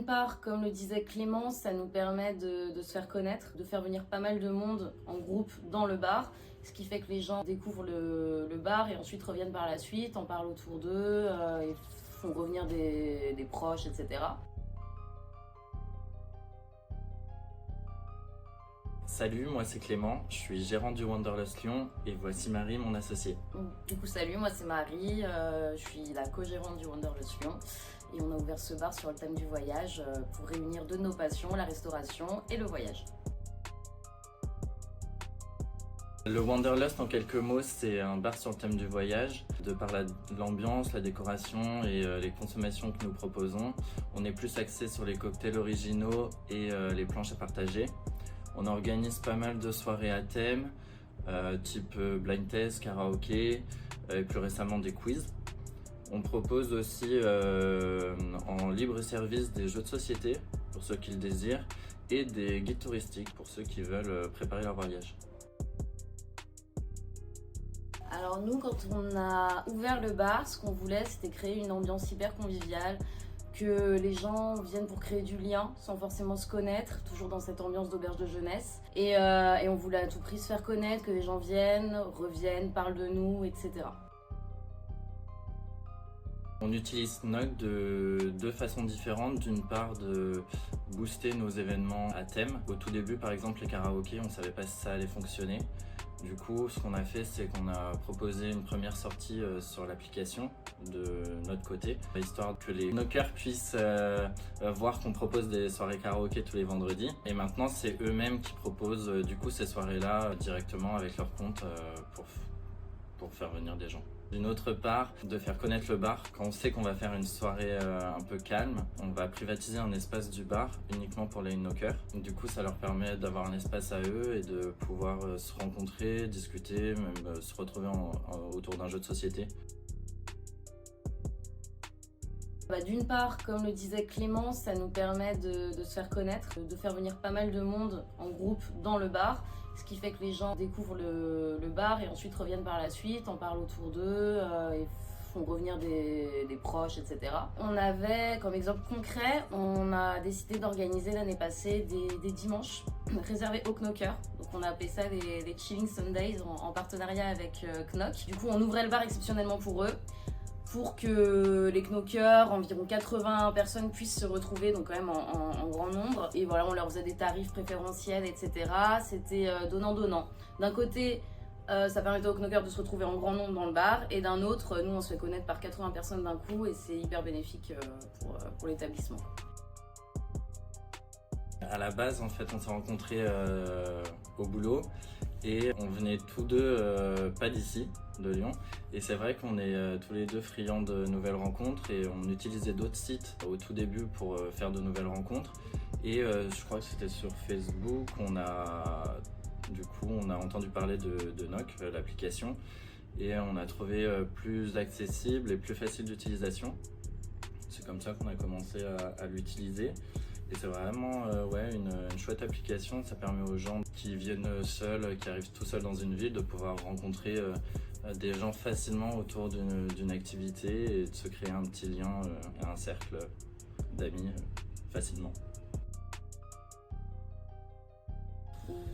part, comme le disait Clément, ça nous permet de se faire connaître, de faire venir pas mal de monde en groupe dans le bar, ce qui fait que les gens découvrent le bar et ensuite reviennent par la suite, en parlent autour d'eux et font revenir des proches, etc. Salut, moi c'est Clément, je suis gérant du Wanderlust Lyon et voici Marie, mon associée. Du coup, salut, moi c'est Marie, je suis la co-gérante du Wanderlust Lyon et on a ouvert ce bar sur le thème du voyage pour réunir deux de nos passions, la restauration et le voyage. Le Wanderlust, en quelques mots, c'est un bar sur le thème du voyage. De par l'ambiance, la décoration et les consommations que nous proposons, on est plus axé sur les cocktails originaux et les planches à partager. On organise pas mal de soirées à thème, type blind test, karaoké et plus récemment des quiz. On propose aussi en libre service des jeux de société pour ceux qui le désirent et des guides touristiques pour ceux qui veulent préparer leur voyage. Alors nous, quand on a ouvert le bar, ce qu'on voulait, c'était créer une ambiance hyper conviviale, que les gens viennent pour créer du lien sans forcément se connaître, toujours dans cette ambiance d'auberge de jeunesse. Et on voulait à tout prix se faire connaître, que les gens viennent, reviennent, parlent de nous, etc. On utilise Knock de deux façons différentes. D'une part, de booster nos événements à thème. Au tout début, par exemple, les karaokés, on ne savait pas si ça allait fonctionner. Du coup, ce qu'on a fait, c'est qu'on a proposé une première sortie sur l'application de notre côté, histoire que les knockers puissent voir qu'on propose des soirées karaoké tous les vendredis. Et maintenant, c'est eux-mêmes qui proposent du coup ces soirées-là directement avec leur compte pour faire venir des gens. D'une autre part, de faire connaître le bar. Quand on sait qu'on va faire une soirée un peu calme, on va privatiser un espace du bar uniquement pour les knockers. Du coup, ça leur permet d'avoir un espace à eux et de pouvoir se rencontrer, discuter, même se retrouver autour d'un jeu de société. D'une part, comme le disait Clément, ça nous permet de se faire connaître, de faire venir pas mal de monde en groupe dans le bar, ce qui fait que les gens découvrent le bar et ensuite reviennent par la suite, en parlent autour d'eux et font revenir des proches, etc. On avait, comme exemple concret, on a décidé d'organiser l'année passée des dimanches réservés aux knockers. Donc on a appelé ça des Chilling Sundays en partenariat avec Knock. Du coup, on ouvrait le bar exceptionnellement pour eux, pour que les knockers, environ 80 personnes, puissent se retrouver, donc quand même en grand nombre. Et voilà, on leur faisait des tarifs préférentiels, etc. C'était donnant-donnant. D'un côté, ça permettait aux knockers de se retrouver en grand nombre dans le bar, et d'un autre, nous on se fait connaître par 80 personnes d'un coup, et c'est hyper bénéfique pour l'établissement. À la base, en fait, on s'est rencontrés au boulot et on venait tous deux pas d'ici, de Lyon. Et c'est vrai qu'on est tous les deux friands de nouvelles rencontres et on utilisait d'autres sites au tout début pour faire de nouvelles rencontres. Et je crois que c'était sur Facebook, on a entendu parler de Knock, l'application, et on a trouvé plus accessible et plus facile d'utilisation. C'est comme ça qu'on a commencé à l'utiliser. Et c'est vraiment une chouette application. Ça permet aux gens qui viennent seuls, qui arrivent tout seuls dans une ville, de pouvoir rencontrer des gens facilement autour d'une activité et de se créer un petit lien, un cercle d'amis facilement.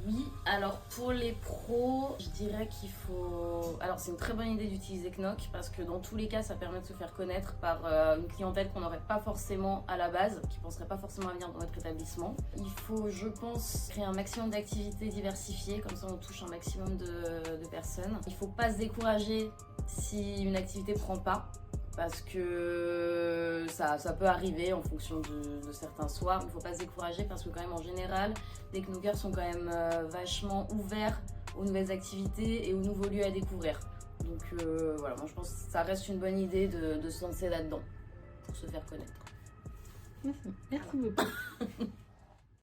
Oui, alors pour les pros, je dirais qu'il faut... Alors c'est une très bonne idée d'utiliser Knock parce que dans tous les cas, ça permet de se faire connaître par une clientèle qu'on n'aurait pas forcément à la base, qui ne penserait pas forcément à venir dans notre établissement. Il faut, je pense, créer un maximum d'activités diversifiées, comme ça on touche un maximum de personnes. Il ne faut pas se décourager si une activité ne prend pas, parce que ça peut arriver en fonction de certains soirs. Il ne faut pas se décourager parce que quand même en général, les knockers sont quand même vachement ouverts aux nouvelles activités et aux nouveaux lieux à découvrir. Donc voilà, moi je pense que ça reste une bonne idée de se lancer là-dedans pour se faire connaître. Merci beaucoup.